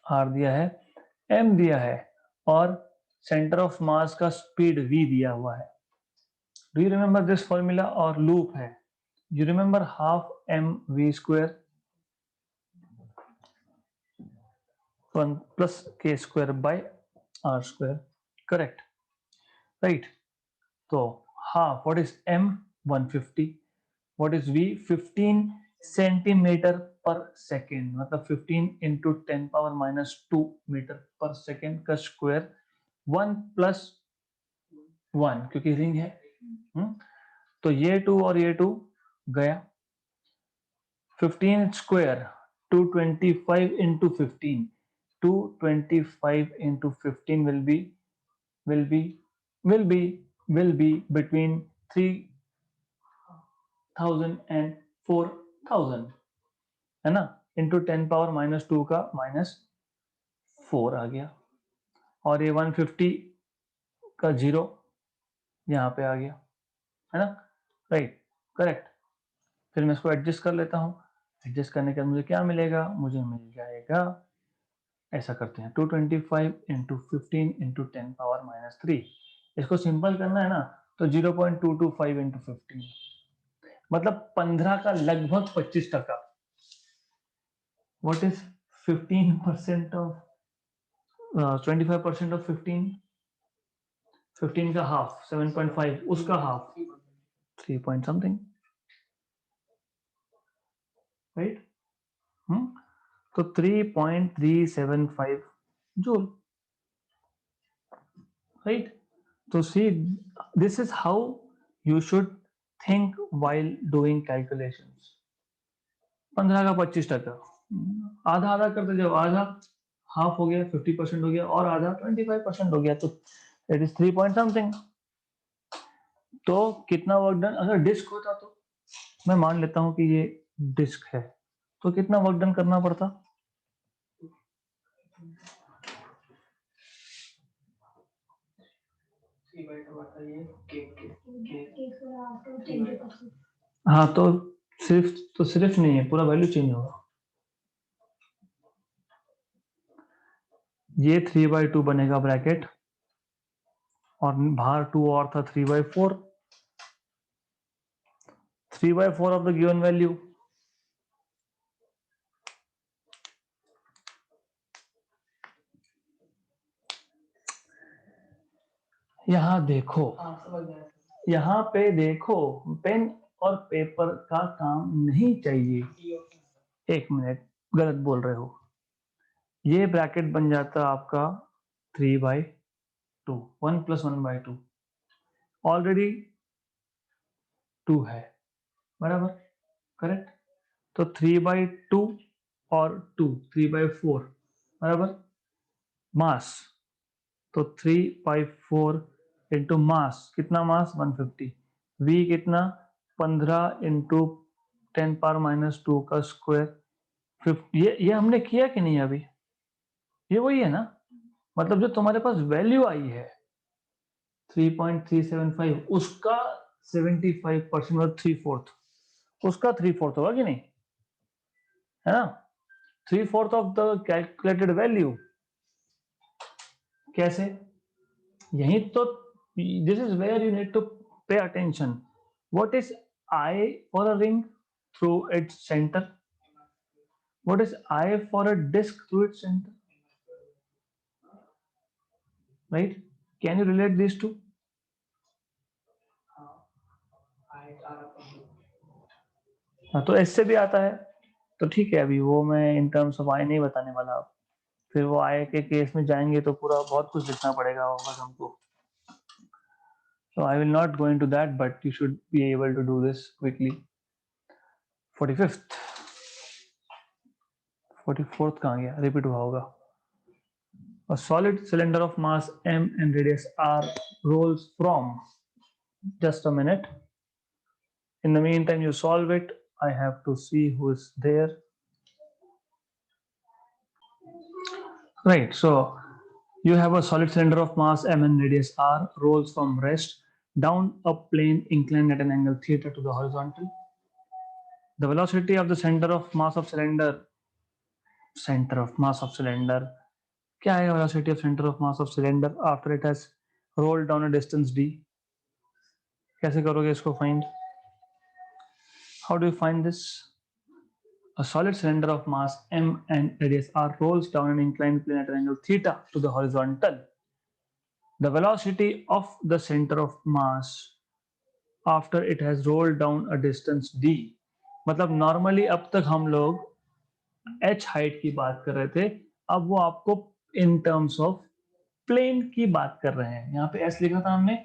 S1: आर दिया है, एम दिया है, और सेंटर ऑफ मास का स्पीड वी दिया हुआ है। Do you remember this formula? और लूप है, you remember half mv square 1 plus k square by r square, correct, right? So half, what is m? 150. What is v? 15 centimeter per second, मतलब 15 into 10 power minus 2 meter per second का square, 1 plus 1 क्योंकि ring है। तो ये 2 और ये 2 गया, 15 square 225 into 15, 225 into 15 will be will be will be will be between 3000 and 4000, है ना? into 10 power minus 2 का minus 4 आ गया, और ये 150 का जीरो यहाँ पे आ गया, है ना? Right, correct. फिर मैं इसको एडजस्ट कर लेता हूँ, एडजस्ट करने के बाद मुझे क्या मिलेगा? मुझे मिल जाएगा, ऐसा करते हैं, 225 इंटू 15 इंटू 10 पावर माइनस 3। इसको सिंपल करना है ना, तो 0.225 इंटू 15, मतलब 15 का लगभग 25%। What is 15% of 25% of 15? 15 का हाफ 7.5, उसका हाफ 3 पॉइंट समथिंग, राइट? तो 3.375 जूल, राइट? तो see, this is how you should think while doing calculations. 15 का 25%, आधा आधा करते जाओ, आधा हाफ हो गया 50% हो गया, और आधा 25% हो गया, तो इट इज 3 पॉइंट समथिंग। तो कितना वर्क डन? अगर डिस्क होता तो मैं मान लेता हूं कि ये डिस्क है, तो कितना वर्क डन करना पड़ता? हाँ, तो सिर्फ नहीं है, पूरा वैल्यू चेंज होगा। ये 3/2 बनेगा ब्रैकेट, और बाहर 2 और था 3/4, 3/4 of the given value। यहाँ देखो, यहाँ पे देखो, पेन और पेपर का काम नहीं चाहिए। एक मिनट, गलत बोल रहे हो। ये ब्रैकेट बन जाता आपका 3/2, 1 + 1/2, ऑलरेडी 2 है, बराबर, करेक्ट? तो 3/2 और 2 3/4, बराबर। मास, तो 3/4 इंटू मास, कितना मास? 150। वी कितना? 15 इंटू 10 पावर माइनस 2 का स्क्वायर, 50। ये हमने किया कि नहीं अभी? ये वही है ना, मतलब जो तुम्हारे पास वैल्यू आई है 3.375, उसका 75% मतलब 3/4, उसका 3/4 होगा कि नहीं, है ना? 3/4 ऑफ द कैलकुलेटेड वैल्यू। कैसे? यही तो, this is where you need to pay attention. What is I for a ring through its center? What is I for a disk through its center? Right? Can you relate these two? हाँ, तो इससे भी आता है, तो ठीक है, अभी वो मैं इन टर्म्स ऑफ आई नहीं बताने वाला अब, फिर वो आई के केस में जाएंगे तो पूरा बहुत कुछ लिखना पड़ेगा वापस हमको. So I will not go into that, but you should be able to do this quickly. 45th, 44th कहाँ गया? Repeat हुआ होगा. A solid cylinder of mass m and radius r rolls from. Just a minute. In the meantime, you solve it. I have to see who is there. Right. So you have a solid cylinder of mass m and radius r rolls from rest down a plane inclined at an angle theta to the horizontal. The velocity of the center of mass of cylinder. Center of mass of cylinder. क्या है velocity of center of mass of cylinder after it has rolled down a distance d? कैसे करोगे इसको find? How do you find this? A solid cylinder of mass m and radius r rolls down an inclined plane at an angle theta to the horizontal. The velocity of the center of mass after it has rolled down a distance d. मतलब normally अब तक हम लोग h height की बात कर रहे थे, अब वो आपको इन टर्म्स ऑफ प्लेन की बात कर रहे हैं. यहाँ पे s लिखा था हमने,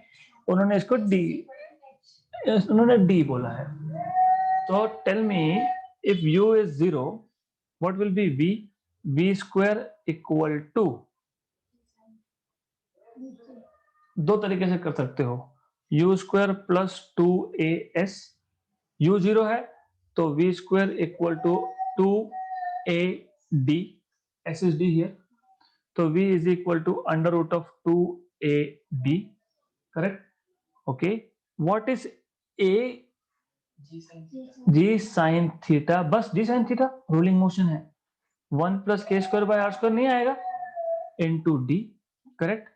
S1: उन्होंने इसको d बोला है. तो tell me if u is 0, what will be v? V square equal to, दो तरीके से कर सकते हो, u square plus 2as. u 0 है तो v square equal to 2ad. s is d here, तो v is equal to under root of 2ad. correct? okay, what is a? g sin theta. बस g sin theta, ruling motion है. 1 plus K square by R square नहीं आएगा into D. Correct?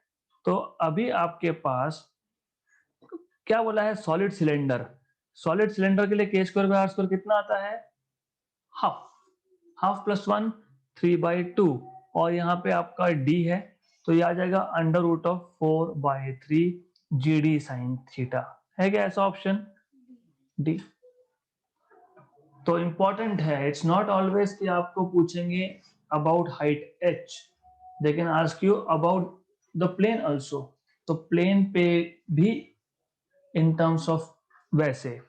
S1: तो अभी आपके पास क्या बोला है? Solid cylinder. सॉलिड सिलेंडर के लिए के स्क्वायर बाय आर स्क्वायर कितना आता है? हाफ. हाफ प्लस 1 3/2, और यहाँ पे आपका डी है तो ये आ जाएगा under root of 4/3 G D sine theta. है क्या ऐसा ऑप्शन? डी. तो इंपॉर्टेंट है, इट्स नॉट ऑलवेज कि आपको पूछेंगे about height h, they can ask you about the plane also. तो प्लेन पे भी इन टर्म्स ऑफ वैसे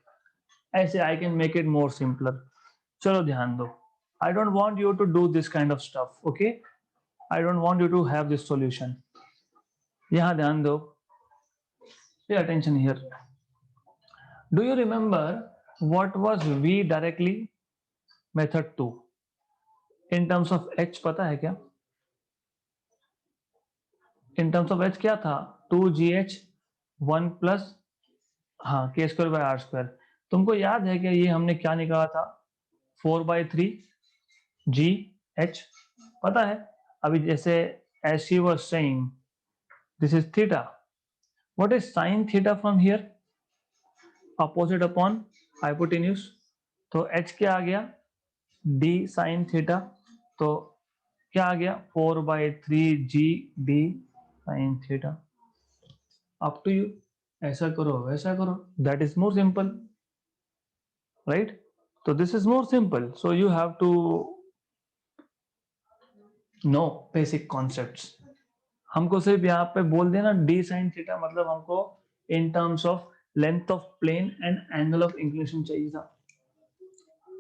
S1: ऐसे I can make it more simpler. चलो ध्यान दो. I don't want you to do this kind of stuff. Okay, I don't want you to have this solution. यहां ध्यान दो. Pay attention here. Do you remember what was v directly? Method 2 in terms of h पता है क्या? इन terms of h क्या था? 2gh 1 plus, हाँ, के स्क्वायर बाय आर स्क्वायर. तुमको याद है क्या ये हमने क्या निकाला था? 4/3 जी एच. पता है? अभी जैसे as she was saying, this is theta. What is sin theta from here? Opposite upon hypotenuse. तो h क्या आ गया? d sin theta. तो क्या आ गया? 4/3 जी d sin theta. Up to you. ऐसा करो वैसा करो. That is more simple, right? So this is more simple. So you have to know basic concepts. हमको सिर्फ यहाँ पे बोल देना d sin theta, मतलब हमको in terms of length of plane and angle of inclination चाहिए था.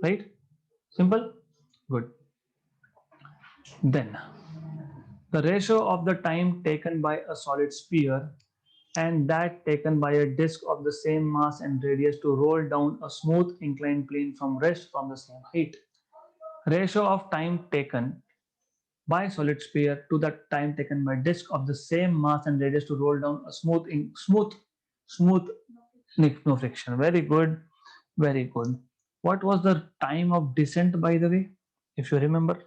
S1: Right? Simple? Good. Then the ratio of the time taken by a solid sphere and that taken by a disk of the same mass and radius to roll down a smooth inclined plane from rest from the same height. Ratio of time taken by solid sphere to the time taken by disk of the same mass and radius to roll down a smooth no friction. Very good, very good. What was the time of descent, by the way, if you remember?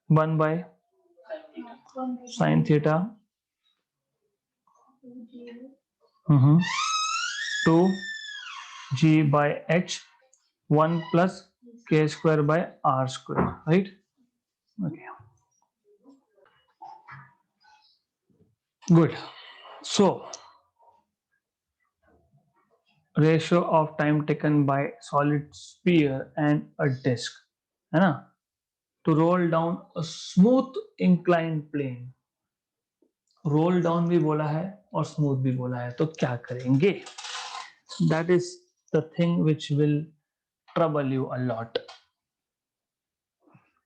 S1: 1 by sin theta. 2 g by h 1 plus k square by r square, right? Okay, good. So ratio of time taken by solid sphere and a disc, है ना, to roll down a smooth incline plane. Roll down भी बोला है और smooth भी बोला है, तो क्या करेंगे? That is the thing which will trouble you a lot.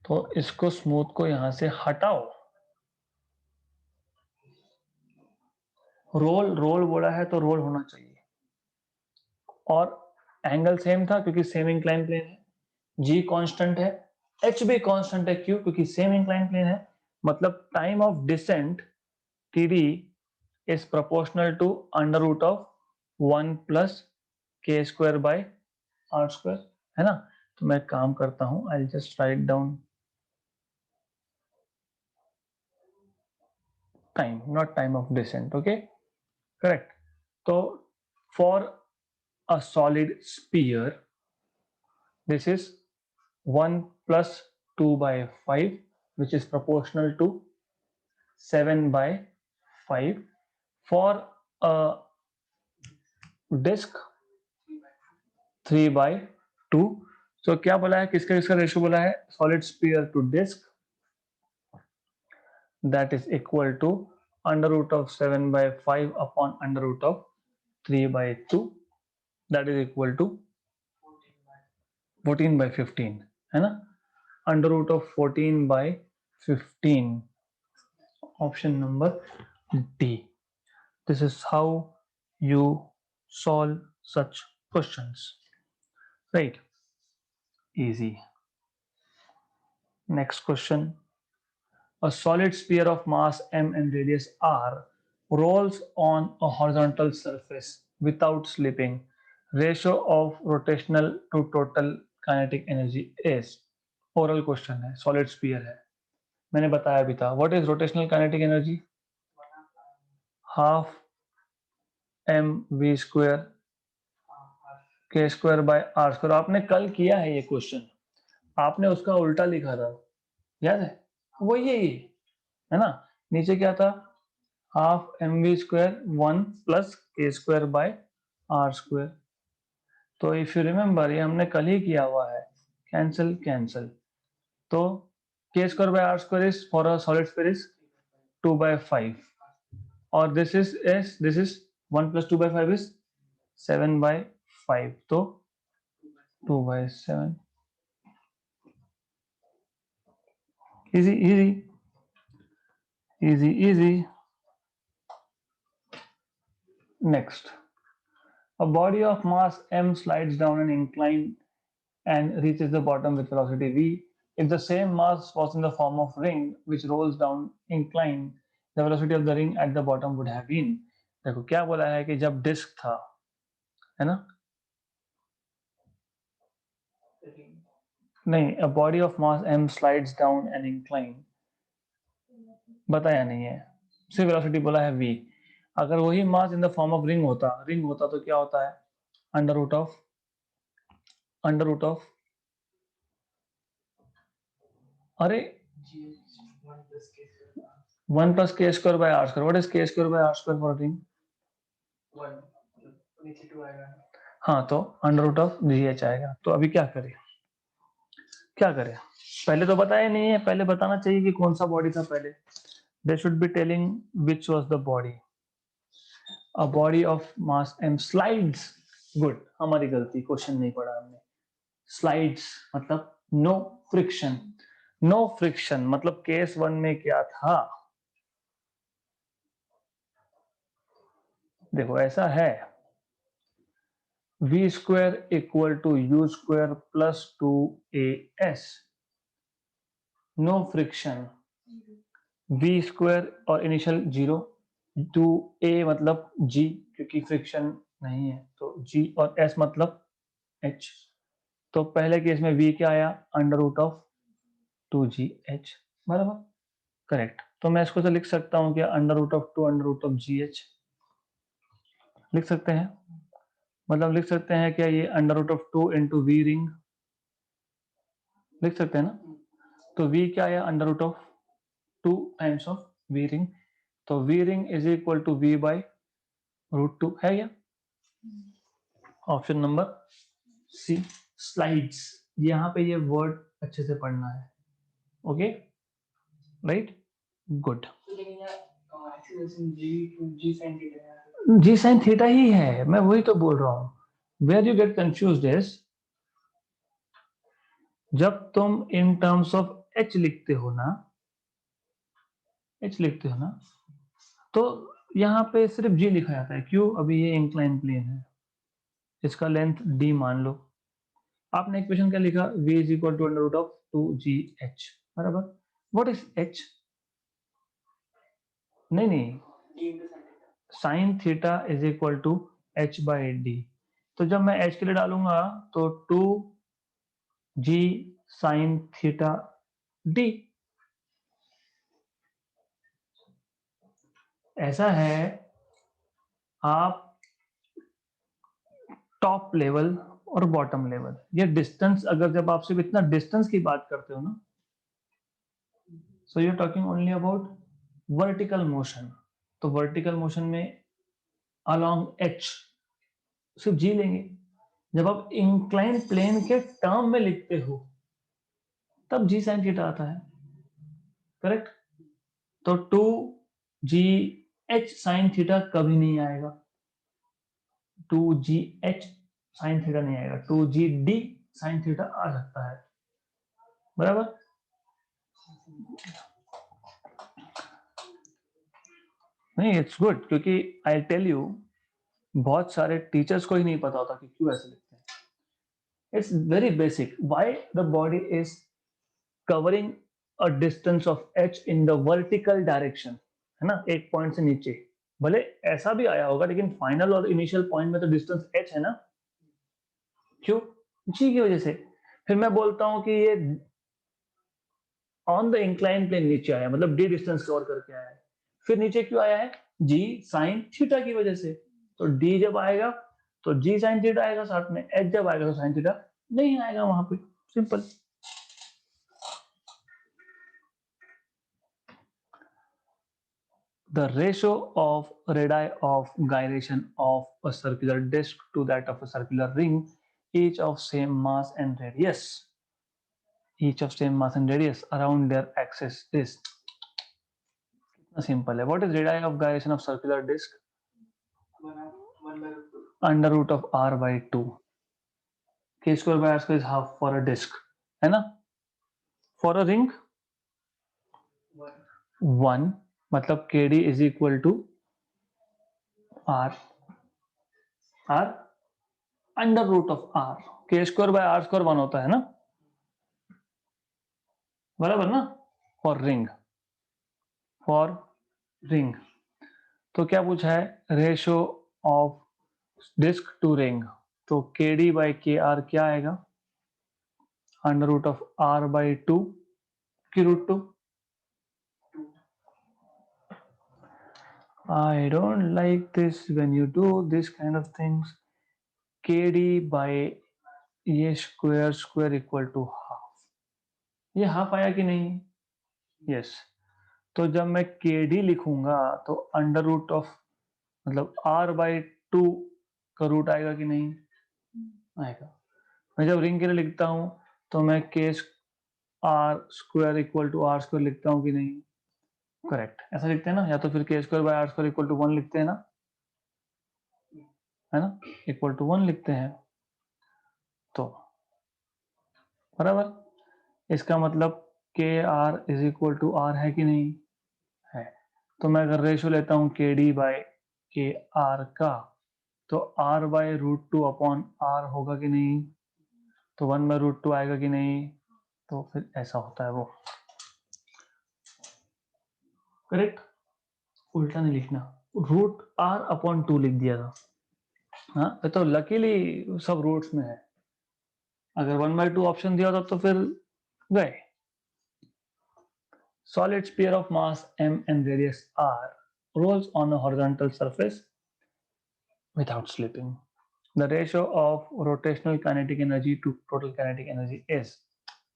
S1: तो इसको स्मूथ को यहां से हटाओ। रोल रोल बोला है तो रोल होना चाहिए, और एंगल सेम था क्योंकि सेम इंक्लाइन प्लेन है, जी कांस्टेंट है, एच भी कांस्टेंट है, क्यों? क्योंकि सेम इंक्लाइन प्लेन है। मतलब time of descent T D is proportional to under root of 1 plus K square by R square, है ना। तो मैं काम करता हूं, I just write down time, not time of descent, okay, correct. तो for a solid sphere, this is 1 plus 2 by 5, which is proportional to 7 by 5. For a disk, 3 by 2. So क्या बोला है, किसका किसका रेशियो बोला है? solid sphere to disk, that is equal to under root of 7 by 5 upon under root of 3 by 2, that is equal to 14 by 15, है ना। Under root of 14 by 15, option number D. This is how you solve such questions, right? Easy. Next question. A solid sphere of mass m and radius r rolls on a horizontal surface without slipping. Ratio of rotational to total kinetic energy is, oral question है, solid sphere है, मैंने बताया भी था। What is rotational kinetic energy? Half M V square K square by R square. आपने कल किया है ये क्वेश्चन, आपने उसका उल्टा लिखा था, याद है? वही है ये, है ना। नीचे क्या था? Half M V square 1 plus K square by R square. तो इफ यू रिमेम्बर, ये हमने कल ही किया हुआ है, कैंसिल कैंसिल। तो K square by R square is for a solid sphere is 2 by 5, और this is 1 plus 2 by 5 is 7 by 5, तो 2 by 7, easy easy easy easy. Next, a body of mass m slides down an incline and reaches the bottom with velocity v. If the same mass was in the form of ring which rolls down incline, the velocity of the ring at the bottom would have been. देखो क्या बोला है कि जब disc था, है ना, नहीं, a body of mass m slides down an incline, बताया नहीं है, सिर्फ वेलोसिटी बोला है v। अगर वही mass in the form of ring होता तो क्या होता है? अंडर रूट ऑफ अरे 1 plus k square by r square। What is k square by r square for ring?
S2: 1 नीचे 2 आएगा।
S1: हाँ, तो under root of G H आएगा। तो अभी क्या करें, क्या करें? पहले तो बताया नहीं है, पहले बताना चाहिए कि कौन सा बॉडी था पहले। They should be telling which was the body. A body of mass m slides, good, हमारी गलती, क्वेश्चन नहीं पढ़ा हमने। स्लाइड्स मतलब नो फ्रिक्शन, नो फ्रिक्शन मतलब केस 1 में क्या था? देखो ऐसा है, v square equal to U square plus 2as, no friction, v square और इनिशियल 0, 2a मतलब g क्योंकि फ्रिक्शन नहीं है, तो g और s मतलब h। तो पहले केस में v क्या आया? अंडर रूट ऑफ 2gh, बराबर, करेक्ट। तो मैं इसको तो लिख सकता हूँ कि under root of 2 under root of gh लिख सकते हैं। मतलब लिख सकते हैं क्या ये under root of 2 into V ring, लिख सकते हैं ना। तो v क्या आया? Under root of 2 times of V ring, तो V ring is equal to v by root 2 है क्या? Option number C slides. यहाँ पे ये वर्ड अच्छे से पढ़ना है, ओके राइट गुड।
S2: लेकिन यार एक्सीलरेशन जी sin थीटा है।
S1: जी साइन थीटा ही है, मैं वही तो बोल रहा हूं। Where you get confused is जब तुम इन टर्म्स ऑफ एच लिखते हो ना, एच लिखते हो ना, तो यहाँ पे सिर्फ जी लिखा जाता है। क्यों? अभी ये इंक्लाइन प्लेन है, इसका लेंथ डी मान लो। आपने इक्वेशन क्या लिखा? v is equal to under root of 2gh, बराबर। What is h? नहीं नहीं,
S2: d into sin थीटा।
S1: Sine theta is equal to h by D. तो जब मैं h के लिए डालूंगा तो 2g साइन थीटा डी। ऐसा है, आप टॉप लेवल और बॉटम लेवल, ये डिस्टेंस, अगर जब आप सिर्फ इतना डिस्टेंस की बात करते हो ना, so you are talking only about vertical motion. तो वर्टिकल मोशन में अलोंग एच सिर्फ जी लेंगे। जब आप इंक्लाइन प्लेन के टर्म में लिखते हो तब जी साइन थीटा आता है, करेक्ट। तो 2gh साइन थीटा कभी नहीं आएगा, 2gh साइन थीटा नहीं आएगा, 2gd साइन थीटा आ सकता है, बराबर। नहीं इट्स गुड, क्योंकि आई टेल यू बहुत सारे टीचर्स को ही नहीं पता होता कि क्यों ऐसे लिखते हैं। It's very basic, why the body is covering a distance of h in the vertical direction, है ना, एक पॉइंट से नीचे। भले ऐसा भी आया होगा लेकिन फाइनल और इनिशियल पॉइंट में तो डिस्टेंस h है ना। क्यों? g की वजह से। फिर मैं बोलता हूं कि ये ऑन द इंक्लाइन प्लेन नीचे आया, मतलब d डिस्टेंस कवर करके आया है। फिर नीचे क्यों आया है? g साइन थीटा की वजह से। तो d जब आएगा तो g साइन थीटा आएगा साथ में, h जब आएगा तो साइन थीटा नहीं आएगा वहां पे, simple. The ratio of radii of gyration of a circular disk to that of a circular ring, each of same mass and radius, around their axis is, simple है। What is radii of gyration of circular disk?
S2: 1 by root 2
S1: Under root of r by 2, k square by r square is half for a disk, है ना। For a ring 1, मतलब kd is equal to r under root of r, k square by r square 1 होता है ना, बराबर ना। For ring तो क्या पूछा है? Ratio of disc to ring, तो K D by K R क्या आएगा? Under root of r by 2 की root 2। I don't like this when you do this kind of things. kd by ये square equal to half, ये half आया कि नहीं? Yes. तो जब मैं के डी लिखूंगा तो अंडर रूट ऑफ, मतलब r बाई 2 का रूट आएगा कि नहीं? आएगा। मैं जब रिंग के लिए लिखता हूं तो मैं K R square equal to R square लिखता हूं कि नहीं? करेक्ट, ऐसा लिखते हैं ना, या तो फिर K square by R square equal to 1 लिखते हैं ना, है ना, इक्वल टू 1 लिखते हैं। तो बराबर, इसका मतलब K R is equal to R है कि नहीं? है। तो मैं अगर रेशियो लेता हूं के डी बाय के आर का, तो R by root 2 upon R होगा कि नहीं? तो 1 बाय रूट 2 आएगा कि नहीं? तो फिर ऐसा होता है वो, करेक्ट। उल्टा नहीं लिखना, रूट आर अपॉन 2 लिख दिया था। हाँ तो लकीली सब रूट्स में है, अगर 1 बाय 2 ऑप्शन दिया होता तो फिर गए। Solid sphere of mass m and radius r rolls on a horizontal surface without slipping. The ratio of rotational kinetic energy to total kinetic energy is,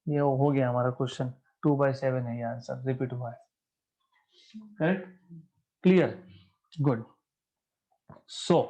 S1: ये हो गया हमारा क्वेश्चन, 2/7 है ये आंसर, रिपीट हुआ है, करेक्ट, क्लियर, गुड। सो